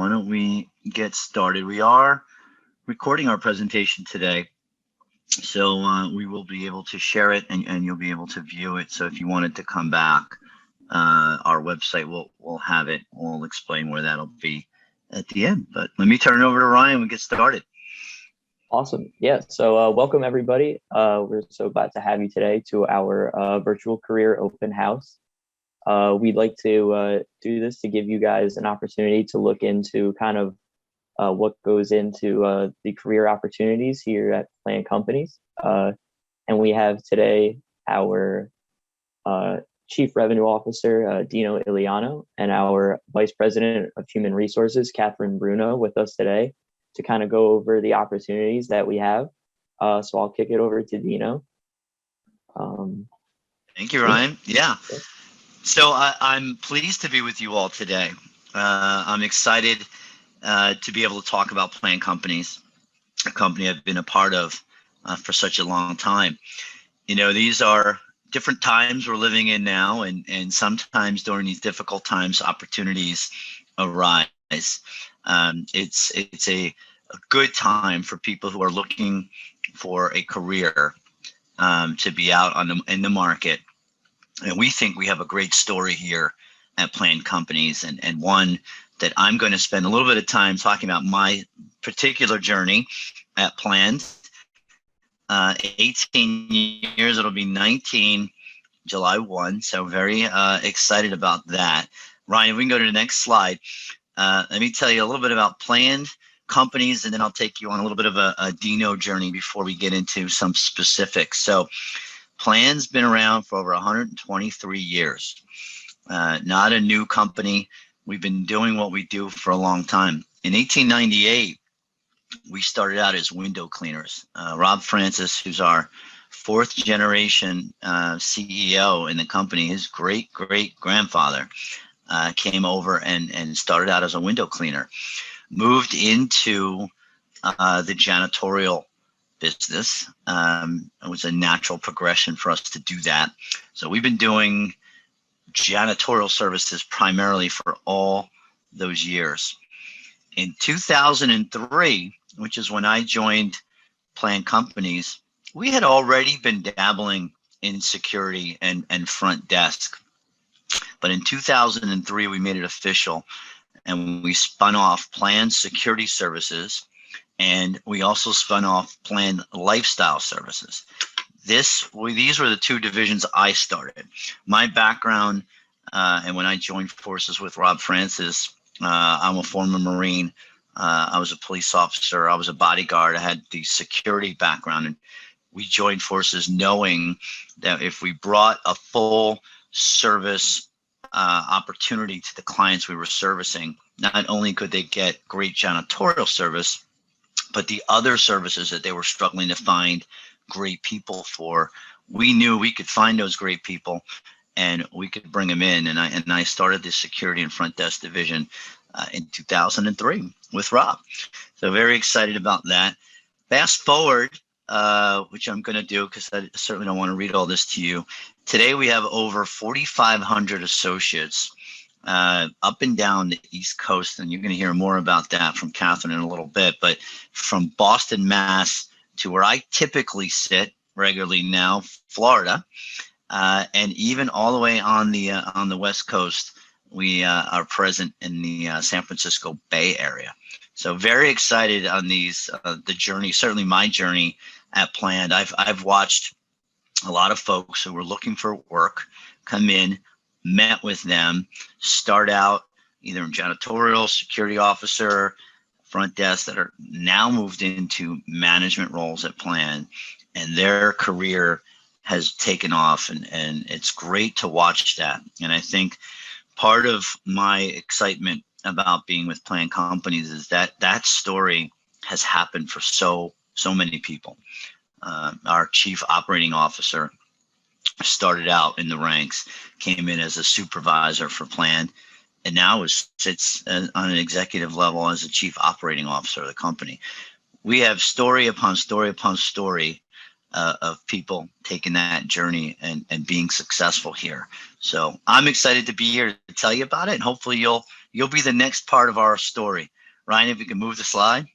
why don't we get started? We are recording our presentation today, so we will be able to share it and you'll be able to view it. So if you wanted to come back, our website will have it. We'll explain where that'll be at the end. But let me turn it over to Ryan and get started. Awesome. Yeah. So welcome, everybody. We're so glad to have you today to our virtual career open house. We'd like to do this to give you guys an opportunity to look into kind of what goes into the career opportunities here at Plan Companies. And we have today our Chief Revenue Officer, Dino Iliano, and our Vice President of Human Resources, Catherine Bruno, with us today to kind of go over the opportunities that we have. So I'll kick it over to Dino. Thank you, Ryan. Yeah. So I'm pleased to be with you all today. I'm excited to be able to talk about Plan Companies, a company I've been a part of for such a long time. You know, these are different times we're living in now, and sometimes during these difficult times, opportunities arise. It's a good time for people who are looking for a career to be out in the market. And we think we have a great story here at Plan Companies, and one that I'm going to spend a little bit of time talking about my particular journey at Plan. 18 years, it'll be 19 July 1. So very excited about that. Ryan, if we can go to the next slide. Let me tell you a little bit about Plan Companies, and then I'll take you on a little bit of a Dino journey before we get into some specifics. So Plan's been around for over 123 years. Not a new company. We've been doing what we do for a long time. In 1898, we started out as window cleaners. Rob Francis, who's our fourth generation CEO in the company, his great-great-grandfather came over and started out as a window cleaner. Moved into the janitorial business. It was a natural progression for us to do that. So we've been doing janitorial services primarily for all those years. In 2003, which is when I joined Plan Companies, we had already been dabbling in security and front desk. But in 2003, we made it official, and we spun off Plan Security Services, and we also spun off Plan Lifestyle Services. These were the two divisions I started. My background, and when I joined forces with Rob Francis, I'm a former Marine. I was a police officer. I was a bodyguard. I had the security background, and we joined forces knowing that if we brought a full service opportunity to the clients we were servicing, not only could they get great janitorial service, but the other services that they were struggling to find great people for, we knew we could find those great people and we could bring them in. And I started the security and front desk division in 2003 with Rob. So very excited about that. Fast forward, which I'm going to do because I certainly don't want to read all this to you. Today we have over 4,500 associates up and down the East Coast, and you're going to hear more about that from Catherine in a little bit. But from Boston, Mass, to where I typically sit regularly now, Florida, and even all the way on the West Coast, we are present in the San Francisco Bay Area. So very excited on these the journey. Certainly my journey at Plan. I've watched a lot of folks who were looking for work come in, met with them, start out either in janitorial, security officer, front desk, that are now moved into management roles at Plan, and their career has taken off, and it's great to watch that. And I think part of my excitement about being with Plan Companies is that story has happened for so many people. Our chief operating officer started out in the ranks, came in as a supervisor for Plan, and now sits on an executive level as a chief operating officer of the company. We have story upon story upon story of people taking that journey and being successful here. So I'm excited to be here to tell you about it, and hopefully you'll be the next part of our story. Ryan, if you can move the slide.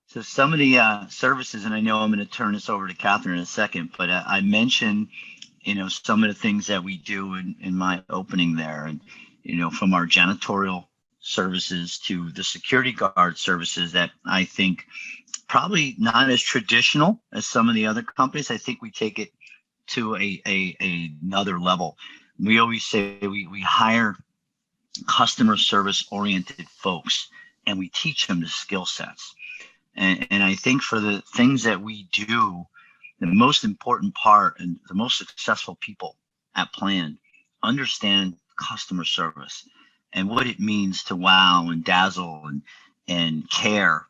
So some of the services, and I know I'm going to turn this over to Catherine in a second, but I mentioned, some of the things that we do in my opening there, and, from our janitorial services to the security guard services that I think probably not as traditional as some of the other companies. I think we take it to another level. We always say we hire customer service oriented folks and we teach them the skill sets. And I think for the things that we do, the most important part and the most successful people at Plan understand customer service and what it means to wow and dazzle and care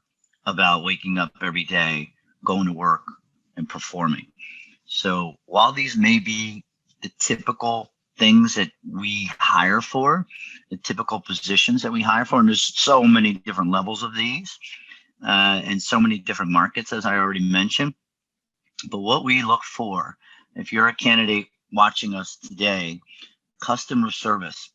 about waking up every day, going to work and performing. So while these may be the typical things that we hire for, the typical positions that we hire for, and there's so many different levels of these, and so many different markets, as I already mentioned. But what we look for, if you're a candidate watching us today, customer service,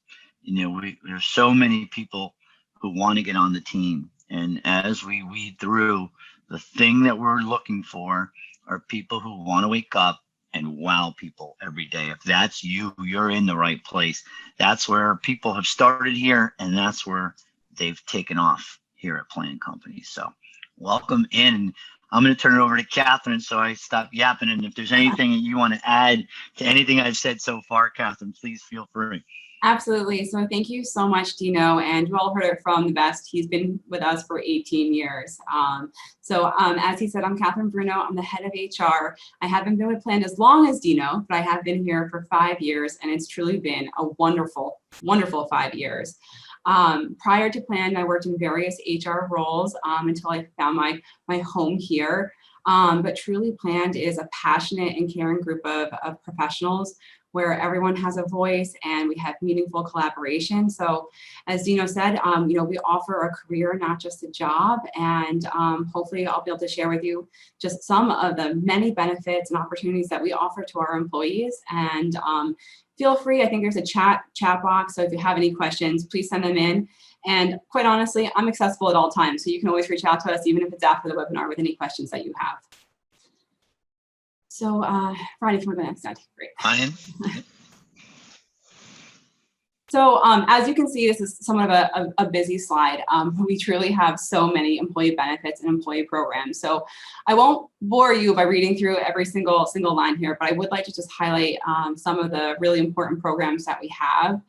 there's so many people who want to get on the team. And as we weed through, the thing that we're looking for are people who want to wake up and wow people every day. If that's you, you're in the right place. That's where people have started here, and that's where they've taken off here at Plan Company. So welcome in. I'm going to turn it over to Catherine so I stop yapping. And if there's anything that you want to add to anything I've said so far, Catherine, please feel free. Absolutely. So thank you so much, Dino. And you all heard it from the best. He's been with us for 18 years. As he said, I'm Catherine Bruno. I'm the head of HR. I haven't been with Plan as long as Dino, but I have been here for 5 years, and it's truly been a wonderful, wonderful 5 years. Prior to Plan, I worked in various HR roles until I found my home here. But truly, Plan is a passionate and caring group of professionals where everyone has a voice and we have meaningful collaboration. So as Dino said, we offer a career, not just a job. And hopefully I'll be able to share with you just some of the many benefits and opportunities that we offer to our employees. And feel free, I think there's a chat box. So if you have any questions, please send them in. And quite honestly, I'm accessible at all times. So you can always reach out to us, even if it's after the webinar, with any questions that you have. So, Ryan, if you want to go next slide, great. Ryan. So, as you can see, this is somewhat of a busy slide. We truly have so many employee benefits and employee programs. So, I won't bore you by reading through every single line here, but I would like to just highlight some of the really important programs that we have.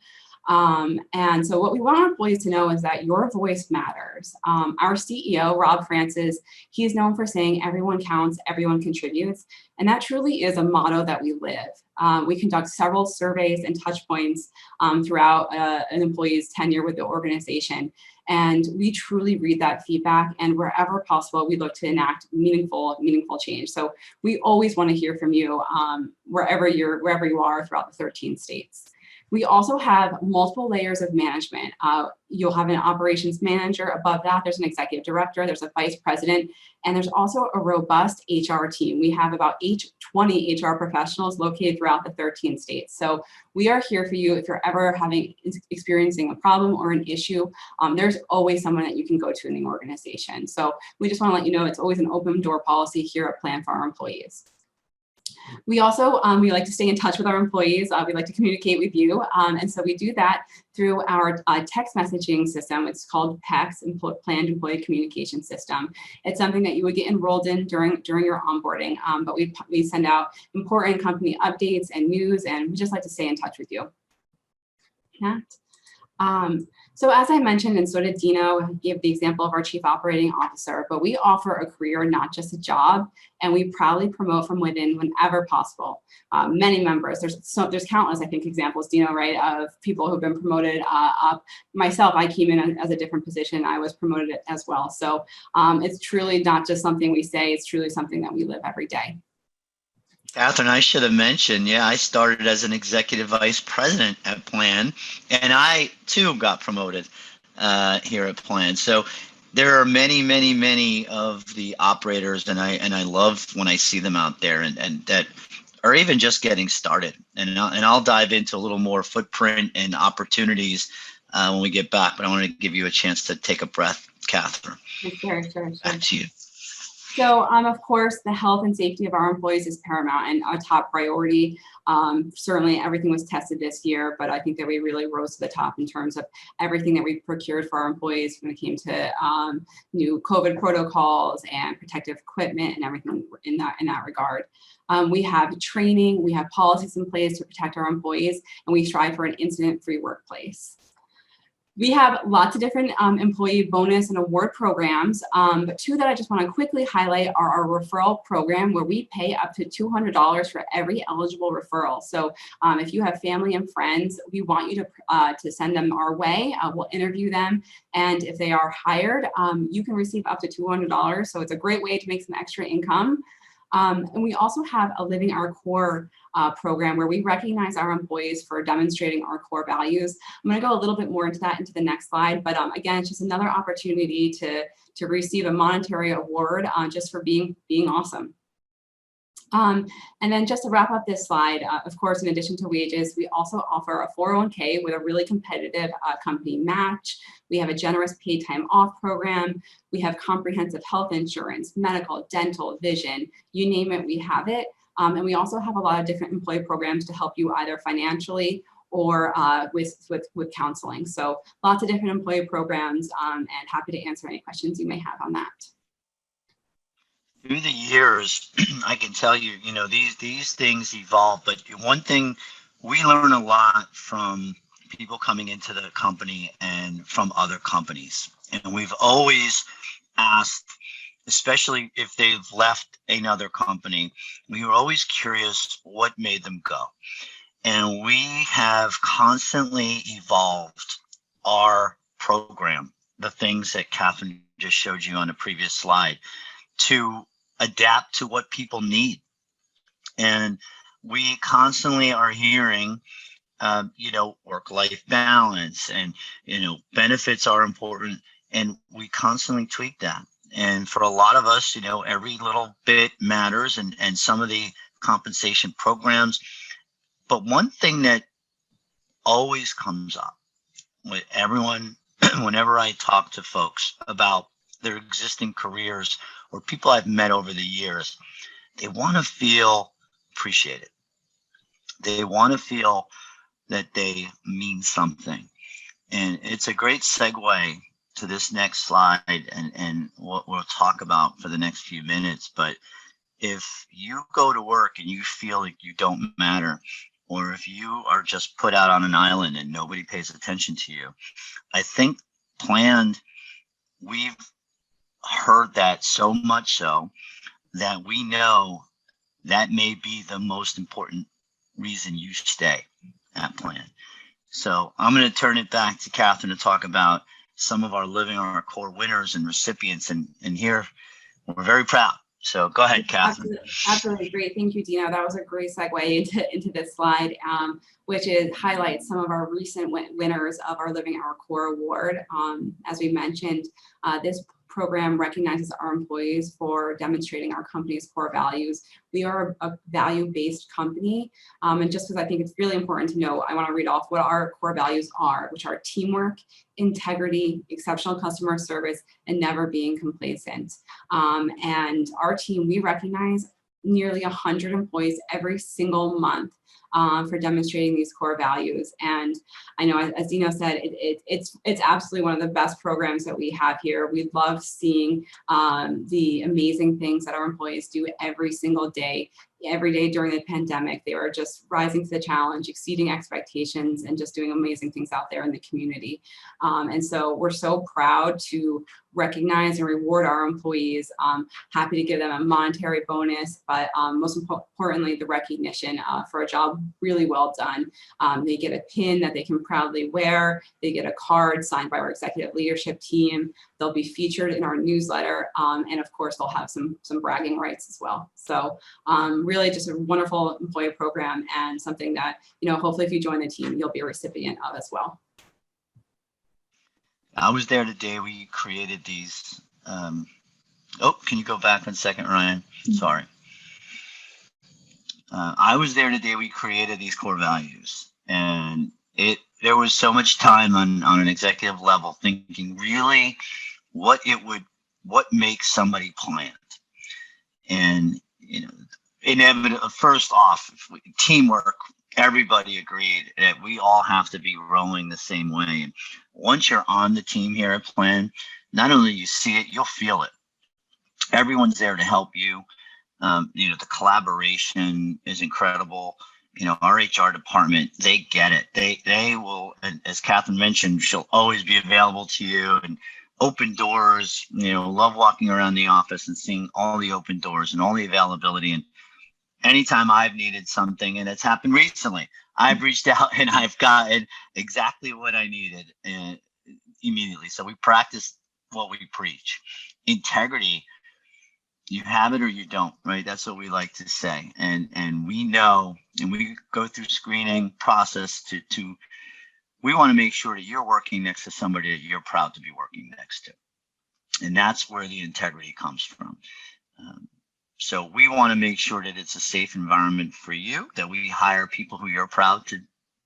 And so what we want our employees to know is that your voice matters. Our CEO, Rob Francis, he's known for saying everyone counts, everyone contributes. And that truly is a motto that we live. We conduct several surveys and touch points throughout an employee's tenure with the organization. And we truly read that feedback, and wherever possible, we look to enact meaningful change. So we always want to hear from you wherever you are throughout the 13 states. We also have multiple layers of management. You'll have an operations manager. Above that, there's an executive director, there's a vice president, and there's also a robust HR team. We have about 20 HR professionals located throughout the 13 states. So we are here for you if you're ever experiencing a problem or an issue. There's always someone that you can go to in the organization. So we just want to let you know it's always an open door policy here at Plan for our employees. We also, we like to stay in touch with our employees. We like to communicate with you. And so we do that through our text messaging system. It's called PECS, Planned Employee Communication System. It's something that you would get enrolled in during your onboarding, but we send out important company updates and news, and we just like to stay in touch with you. So as I mentioned, and so did Dino, gave the example of our chief operating officer, but we offer a career, not just a job, and we proudly promote from within whenever possible. Many members, there's countless, I think, examples, Dino, right, of people who've been promoted up. Myself, I came in as a different position. I was promoted as well. So it's truly not just something we say, it's truly something that we live every day. Catherine, I should have mentioned, I started as an executive vice president at Plan, and I too got promoted here at Plan. So there are many of the operators, and I love when I see them out there, and that or even just getting started. And I'll dive into a little more footprint and opportunities when we get back. But I want to give you a chance to take a breath, Catherine. Sure. Back to you. So, of course, the health and safety of our employees is paramount and our top priority. Certainly, everything was tested this year, but I think that we really rose to the top in terms of everything that we procured for our employees when it came to new COVID protocols and protective equipment and everything in that regard. We have training, we have policies in place to protect our employees, and we strive for an incident-free workplace. We have lots of different employee bonus and award programs, but two that I just want to quickly highlight are our referral program, where we pay up to $200 for every eligible referral. So if you have family and friends, we want you to send them our way. We'll interview them, and if they are hired, you can receive up to $200. So it's a great way to make some extra income. And we also have a Living Our Core program where we recognize our employees for demonstrating our core values. I'm going to go a little bit more into that into the next slide, but again, it's just another opportunity to receive a monetary award just for being awesome. And then just to wrap up this slide, of course, in addition to wages, we also offer a 401k with a really competitive company match. We have a generous paid time off program. We have comprehensive health insurance, medical, dental, vision, you name it, we have it. And we also have a lot of different employee programs to help you either financially or with counseling. So lots of different employee programs, and happy to answer any questions you may have on that. Through the years, I can tell you, these things evolve, but one thing we learn a lot from people coming into the company and from other companies. And we've always asked, especially if they've left another company, we were always curious what made them go. And we have constantly evolved our program, the things that Catherine just showed you on the previous slide, to adapt to what people need. And we constantly are hearing, work-life balance and, benefits are important. And we constantly tweak that. And for a lot of us, every little bit matters, and some of the compensation programs. But one thing that always comes up with everyone, whenever I talk to folks about their existing careers or people I've met over the years, they want to feel appreciated. They want to feel that they mean something. And it's a great segue to this next slide and what we'll talk about for the next few minutes. But if you go to work and you feel like you don't matter, or if you are just put out on an island and nobody pays attention to you, I think we've heard that so much so that we know that may be the most important reason you stay at Planned. So I'm going to turn it back to Catherine to talk about some of our Living Our Core winners and recipients, and here we're very proud. So go ahead, Catherine. Absolutely great. Thank you, Dino. That was a great segue into this slide, which highlights some of our recent winners of our Living Our Core Award. As we mentioned, this program recognizes our employees for demonstrating our company's core values. We are a value-based company, and just because I think it's really important to know, I want to read off what our core values are, which are teamwork, integrity, exceptional customer service, and never being complacent. And our team, we recognize nearly 100 employees every single month for demonstrating these core values. And I know, as Dino said, it's absolutely one of the best programs that we have here. We love seeing the amazing things that our employees do every single day. Every day during the pandemic, they were just rising to the challenge, exceeding expectations, and just doing amazing things out there in the community. And so we're so proud to recognize and reward our employees. Happy to give them a monetary bonus, but most importantly, the recognition for a job really well done. They get a pin that they can proudly wear. They get a card signed by our executive leadership team. They'll be featured in our newsletter, and of course, they'll have some bragging rights as well. So really just a wonderful employee program, and something that, hopefully if you join the team, you'll be a recipient of as well. I was there the day we created these. Can you go back 1 second, Ryan? Sorry. I was there the day we created these core values, and there was so much time on an executive level thinking really what makes somebody plant. And inevitably, first off, teamwork. Everybody agreed that we all have to be rowing the same way. And once you're on the team here at Plan, not only you see it, you'll feel it. Everyone's there to help you. The collaboration is incredible. Our HR department, they get it. They will, and as Catherine mentioned, she'll always be available to you and open doors. Love walking around the office and seeing all the open doors and all the availability. And anytime I've needed something, and it's happened recently, I've reached out and I've gotten exactly what I needed immediately. So we practice what we preach. Integrity, you have it or you don't, right? That's what we like to say. And we know, and we go through screening process to we want to make sure that you're working next to somebody that you're proud to be working next to. And that's where the integrity comes from. So we want to make sure that it's a safe environment for you, that we hire people who you're proud to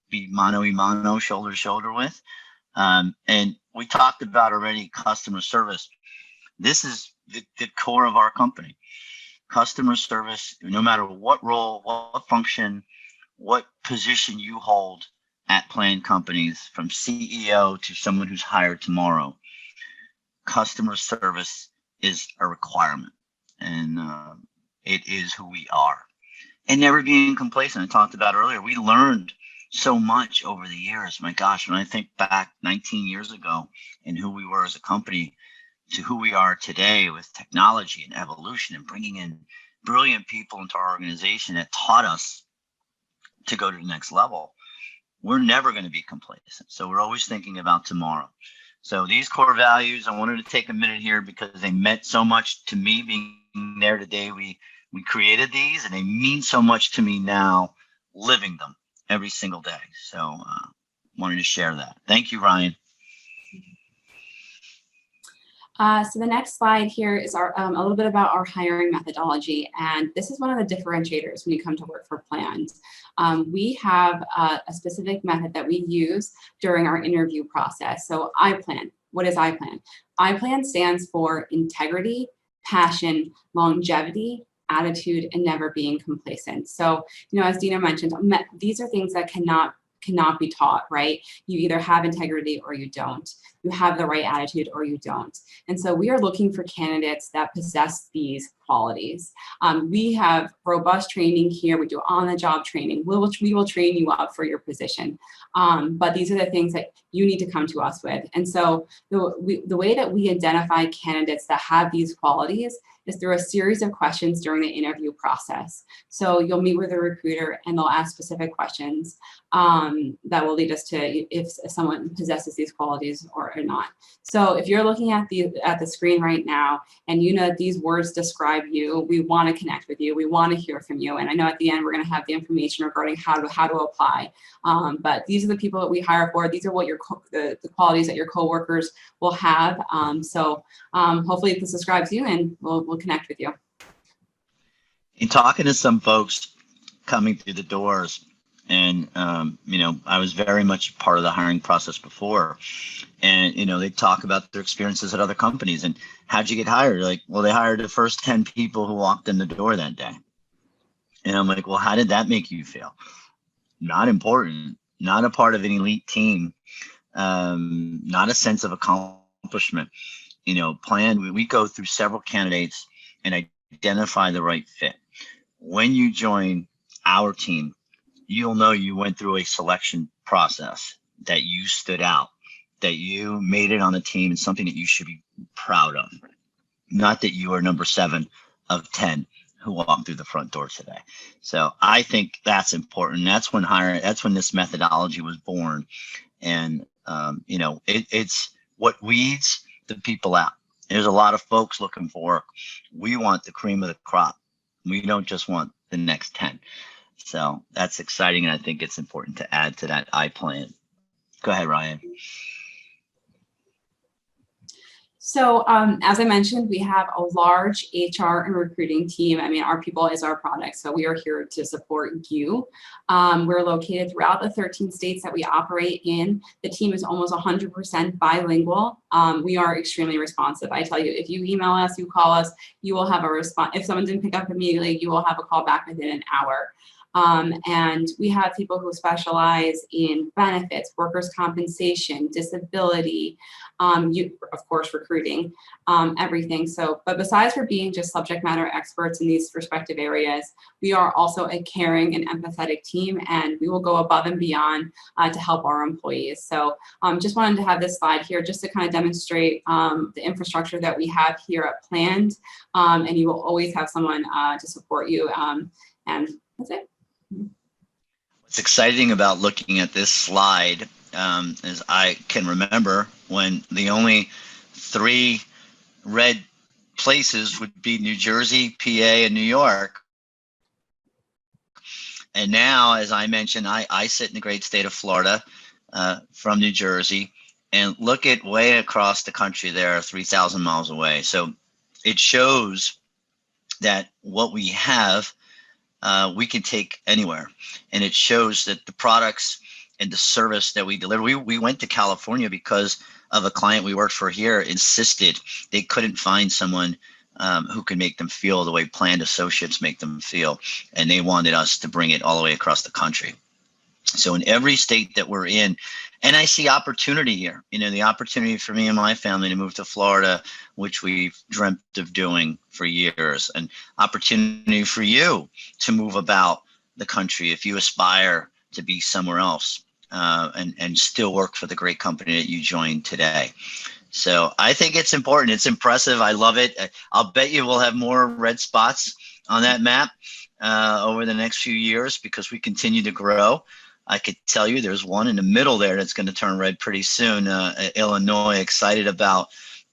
be mano a mano, shoulder to shoulder with. And we talked about already customer service. This is the core of our company. Customer service, no matter what role, what function, what position you hold at Plan companies, from CEO to someone who's hired tomorrow, customer service is a requirement. And it is who we are. And never being complacent. I talked about earlier, we learned so much over the years. My gosh, when I think back 19 years ago and who we were as a company to who we are today with technology and evolution and bringing in brilliant people into our organization that taught us to go to the next level, we're never going to be complacent. So we're always thinking about tomorrow. So these core values, I wanted to take a minute here because they meant so much to me being there today. We created these, and they mean so much to me now, living them every single day. So wanted to share that. Thank you, Ryan. So the next slide here is our a little bit about our hiring methodology, and this is one of the differentiators when you come to work for Plans. We have a specific method that we use during our interview process. So I-PLAN. What is I-PLAN? I-PLAN stands for integrity, passion, longevity, attitude, and never being complacent. So, as Dina mentioned, these are things that cannot be taught, right? You either have integrity or you don't. You have the right attitude or you don't. And so we are looking for candidates that possess these qualities. We have robust training here. We do on-the-job training. We will train you up for your position. But these are the things that you need to come to us with. And so the way that we identify candidates that have these qualities is through a series of questions during the interview process. So you'll meet with a recruiter and they'll ask specific questions that will lead us to if someone possesses these qualities or not. So if you're looking at the screen right now and you know that these words describe you, we want to connect with you. We want to hear from you. And I know at the end we're going to have the information regarding how to apply. But these are the people that we hire for. These are what the qualities that your coworkers will have. So hopefully this describes you, and we'll connect with you. In talking to some folks coming through the doors, and I was very much part of the hiring process before, and they talk about their experiences at other companies and how'd you get hired? Like, well, they hired the first 10 people who walked in the door that day. And I'm like, well, how did that make you feel? Not important, not a part of an elite team, not a sense of accomplishment. Plan, we go through several candidates and identify the right fit. When you join our team, you'll know you went through a selection process, that you stood out, that you made it on the team, and something that you should be proud of. Not that you are number 7 of 10 who walked through the front door today. So I think that's important. That's when this methodology was born. And it's what weeds the people out. There's a lot of folks looking for work. We want the cream of the crop. We don't just want the next 10. So that's exciting, and I think it's important to add to that I-PLAN. Go ahead, Ryan. So as I mentioned, we have a large HR and recruiting team. I mean, our people is our product, so we are here to support you. We're located throughout the 13 states that we operate in. The team is almost 100% bilingual. We are extremely responsive. I tell you, if you email us, you call us, you will have a response. If someone didn't pick up immediately, you will have a call back within an hour. And we have people who specialize in benefits, workers' compensation, disability, of course, recruiting, everything. So, but besides for being just subject matter experts in these respective areas, we are also a caring and empathetic team, and we will go above and beyond to help our employees. So just wanted to have this slide here just to kind of demonstrate the infrastructure that we have here at Planned, and you will always have someone to support you, and that's it. What's exciting about looking at this slide is I can remember when the only 3 red places would be New Jersey, PA, and New York. And now, as I mentioned, I sit in the great state of Florida from New Jersey, and look at way across the country there, 3,000 miles away. So it shows that what we have, we can take anywhere. And it shows that the products and the service that we deliver, we went to California because of a client we worked for here insisted they couldn't find someone who could make them feel the way Planned associates make them feel. And they wanted us to bring it all the way across the country. So in every state that we're in, and I see opportunity here, you know, the opportunity for me and my family to move to Florida, which we've dreamt of doing for years, and opportunity for you to move about the country if you aspire to be somewhere else and still work for the great company that you joined today. So I think it's important. It's impressive. I love it. I'll bet you we'll have more red spots on that map over the next few years because we continue to grow. I could tell you there's one in the middle there that's going to turn red pretty soon. Illinois, excited about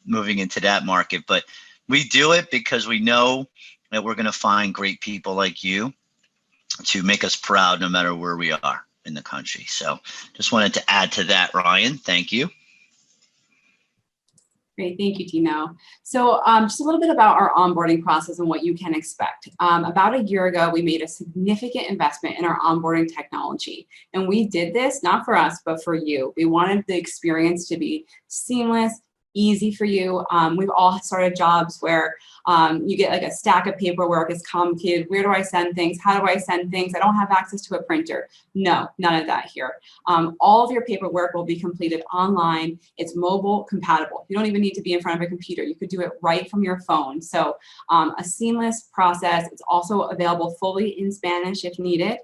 moving into that market. But we do it because we know that we're going to find great people like you to make us proud no matter where we are in the country. So just wanted to add to that, Ryan. Thank you. Great, thank you, Tino. So just a little bit about our onboarding process and what you can expect. About a year ago, we made a significant investment in our onboarding technology. And we did this not for us, but for you. We wanted the experience to be seamless, easy for you. We've all started jobs where you get like a stack of paperwork, it's complicated. Where do I send things? How do I send things? I don't have access to a printer. No, none of that here. All of your paperwork will be completed online. It's mobile compatible. You don't even need to be in front of a computer. You could do it right from your phone. So a seamless process. It's also available fully in Spanish if needed.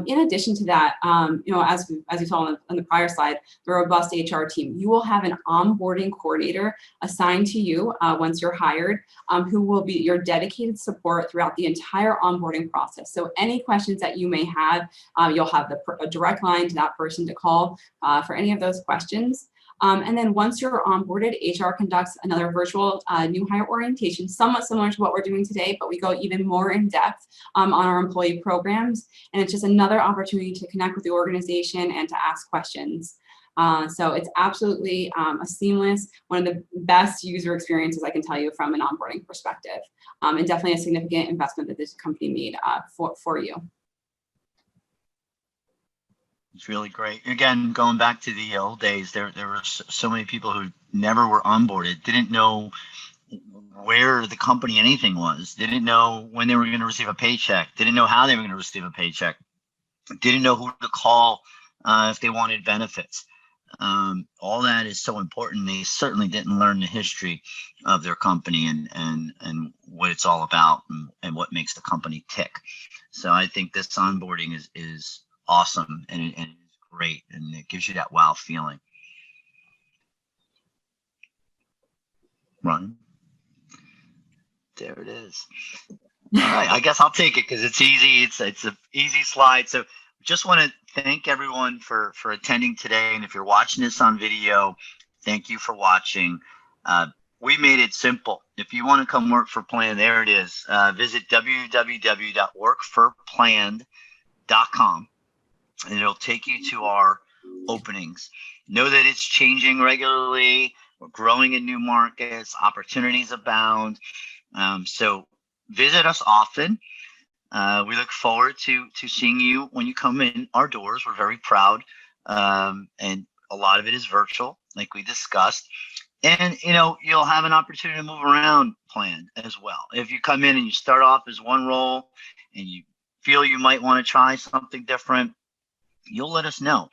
In addition to that, you know, as you saw on the prior slide, the robust HR team, you will have an onboarding coordinator assigned to you once you're hired, who will be your dedicated support throughout the entire onboarding process. So any questions that you may have, you'll have a direct line to that person to call for any of those questions. And then once you're onboarded, HR conducts another virtual new hire orientation, somewhat similar to what we're doing today, but we go even more in depth on our employee programs. And it's just another opportunity to connect with the organization and to ask questions. So it's absolutely a seamless, one of the best user experiences I can tell you from an onboarding perspective, and definitely a significant investment that this company made for you. It's really great. Again, going back to the old days, there were so many people who never were onboarded, didn't know where the company anything was, didn't know when they were going to receive a paycheck, didn't know how they were going to receive a paycheck, didn't know who to call if they wanted benefits. All that is so important. They certainly didn't learn the history of their company and what it's all about and what makes the company tick. So I think this onboarding is awesome and it's great, and it gives you that wow feeling. Ryan, there it is. All right, I guess I'll take it because it's easy. It's an easy slide. So just want to thank everyone for attending today, and if you're watching this on video, thank you for watching. We made it simple. If you want to come work for Planned, there it is. Visit www.workforplanned.com. and it'll take you to our openings. Know that it's changing regularly. We're growing in new markets. Opportunities abound. So visit us often. We look forward to seeing you when you come in our doors. We're very proud, and a lot of it is virtual, like we discussed. And you'll have an opportunity to move around planned as well. If you come in and you start off as one role and you feel you might want to try something different, you'll let us know.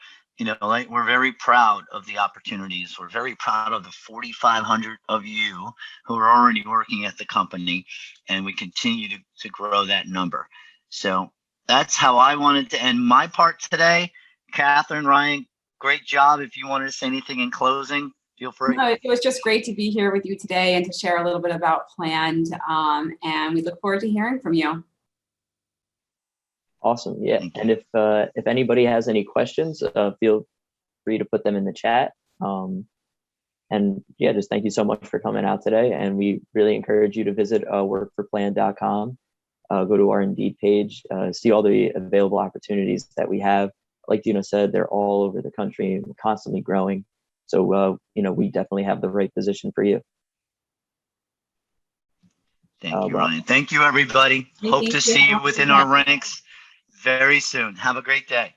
Like, we're very proud of the opportunities. We're very proud of the 4,500 of you who are already working at the company, and we continue to grow that number. So that's how I wanted to end my part today. Catherine, Ryan, great job. If you wanted to say anything in closing, feel free. No, it was just great to be here with you today and to share a little bit about Planned, and we look forward to hearing from you. Awesome. Yeah. And if anybody has any questions, feel free to put them in the chat. And yeah, just thank you so much for coming out today. And we really encourage you to visit workforplan.com, go to our Indeed page, see all the available opportunities that we have. Like Dino said, they're all over the country and constantly growing. So, we definitely have the right position for you. Thank you, Ryan. Thank you, everybody. Hope to see you within our ranks very soon. Have a great day.